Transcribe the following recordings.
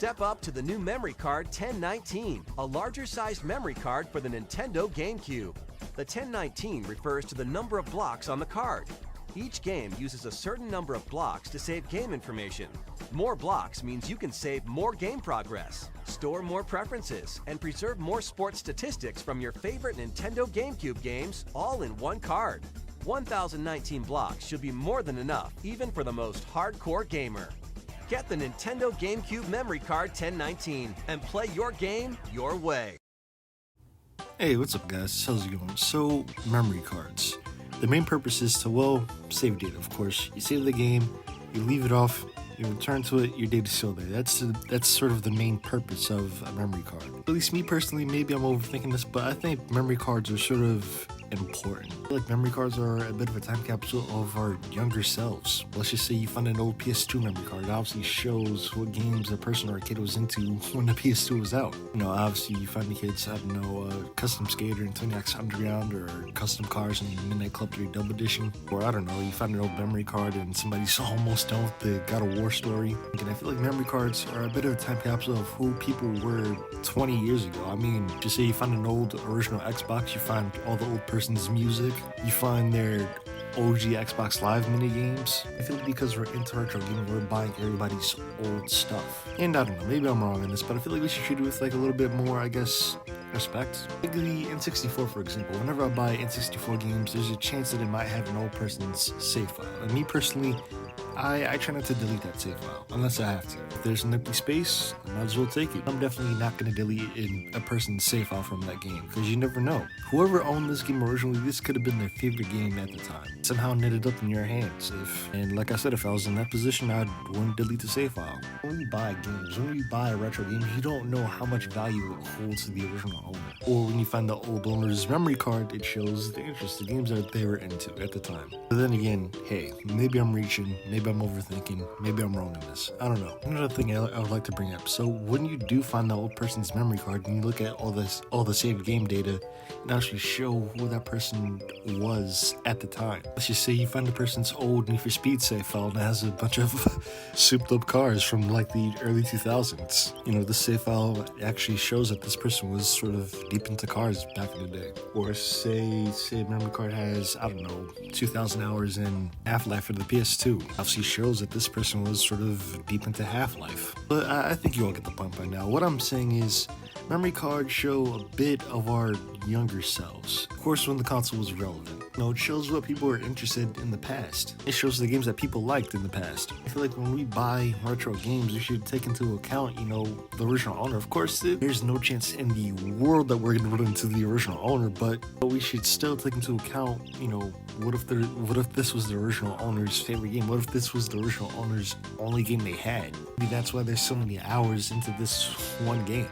Step up to the new Memory Card 1019, a larger-sized memory card for the Nintendo GameCube. The 1019 refers to the number of blocks on the card. Each game uses a certain number of blocks to save game information. More blocks means you can save more game progress, store more preferences, and preserve more sports statistics from your favorite Nintendo GameCube games all in one card. 1019 blocks should be more than enough, even for the most hardcore gamer. Get the Nintendo GameCube Memory Card 1019 and play your game your way. Hey, what's up guys? How's it going? So, memory cards. The main purpose is to, well, save data, of course. You save the game, you leave it off, you return to it, your data's still there. That's sort of the main purpose of a memory card. At least me personally, maybe I'm overthinking this, but I think memory cards are sort of important. I feel like memory cards are a bit of a time capsule of our younger selves. Let's just say you find an old PS2 memory card. It obviously shows what games a person or a kid was into when the PS2 was out. You know, obviously you find the kids, I don't know, Custom Skater and Tony Hawk's Underground, or Custom Cars and Midnight Club 3 Double Edition. Or I don't know, you find an old memory card and somebody's almost done with the God of War story. And I feel like memory cards are a bit of a time capsule of who people were 20 years ago. I mean, just say you find an old original Xbox, you find all the old person's music, you find their OG Xbox Live mini games. I feel like because we're into retro gaming, we're buying everybody's old stuff. And I don't know, maybe I'm wrong on this, but I feel like we should treat it with like a little bit more, I guess, respect. Like the N64, for example. Whenever I buy N64 games, there's a chance that it might have an old person's save file. And me personally, I try not to delete that save file, unless I have to. If there's an empty space, I might as well take it. I'm definitely not going to delete a person's save file from that game, because you never know. Whoever owned this game originally, this could have been their favorite game at the time. Somehow knitted up in your hands. And like I said, if I was in that position, I wouldn't delete the save file. When you buy games, when you buy retro games, you don't know how much value it holds to the original owner. Or when you find the old owner's memory card, it shows the interest, the games that they were into at the time. But then again, hey, maybe I'm reaching, maybe I'm overthinking, maybe I'm wrong in this. I don't know. Another thing I would like to bring up. So when you do find the old person's memory card and you look at all the saved game data, and actually show who that person was at the time. Let's just say you find the person's old Need for Speed save file and it has a bunch of souped up cars from like the early 2000s. You know, the save file actually shows that this person was sort of deep into cars back in the day. Or say a memory card has, I don't know, 2,000 hours in Half-Life for the PS2. Obviously shows that this person was sort of deep into Half-Life. But I think you all get the point by now. What I'm saying is, memory cards show a bit of our younger selves. Of course, when the console was relevant. You know, it shows what people were interested in the past. It shows the games that people liked in the past. I feel like when we buy retro games, we should take into account, you know, the original owner. Of course, there's no chance in the world that we're going to run into the original owner, but we should still take into account, you know, what if this was the original owner's favorite game? What if this was the original owner's only game they had? Maybe that's why there's so many hours into this one game.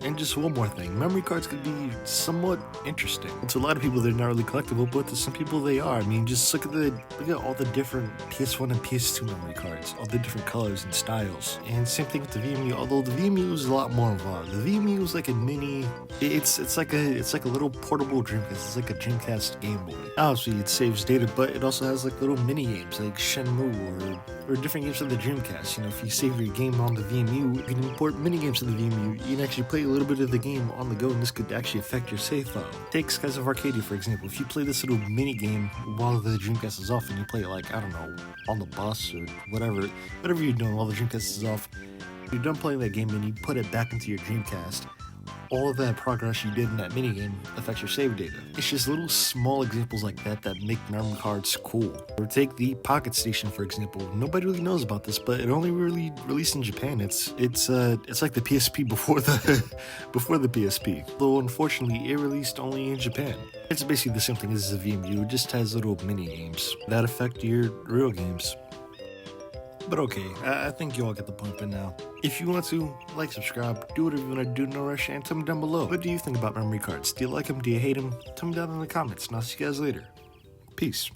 And just one more thing, memory cards could be somewhat interesting. To a lot of people, they're not really collectible, but to some people they are. I mean, just look at all the different PS1 and PS2 memory cards, all the different colors and styles. And same thing with the VMU, although the VMU is a lot more involved. The VMU is like a mini, it's like a little portable Dreamcast. It's like a Dreamcast Game Boy. Obviously, it saves data, but it also has like little mini games like Shenmue or different games on the Dreamcast. You know, if you save your game on the VMU, you can import mini games to the VMU. You can actually play a little bit of the game on the go, and this could actually affect your save file. Take Skies of Arcadia, for example. If you play this little mini game while the Dreamcast is off, and you play it like, I don't know, on the bus or whatever you're doing while the Dreamcast is off, you're done playing that game and you put it back into your Dreamcast, all of that progress you did in that minigame affects your save data. It's just little small examples like that that make memory cards cool. Or take the Pocket Station, for example. Nobody really knows about this, but it only really released in Japan. It's like the PSP before the PSP. Though unfortunately it released only in Japan. It's basically the same thing as the VMU, it just has little mini games that affect your real games. But okay, I think you all get the point by now. If you want to, like, subscribe, do whatever you want to do, no rush, and tell me down below. What do you think about memory cards? Do you like them? Do you hate them? Tell me down in the comments, and I'll see you guys later. Peace.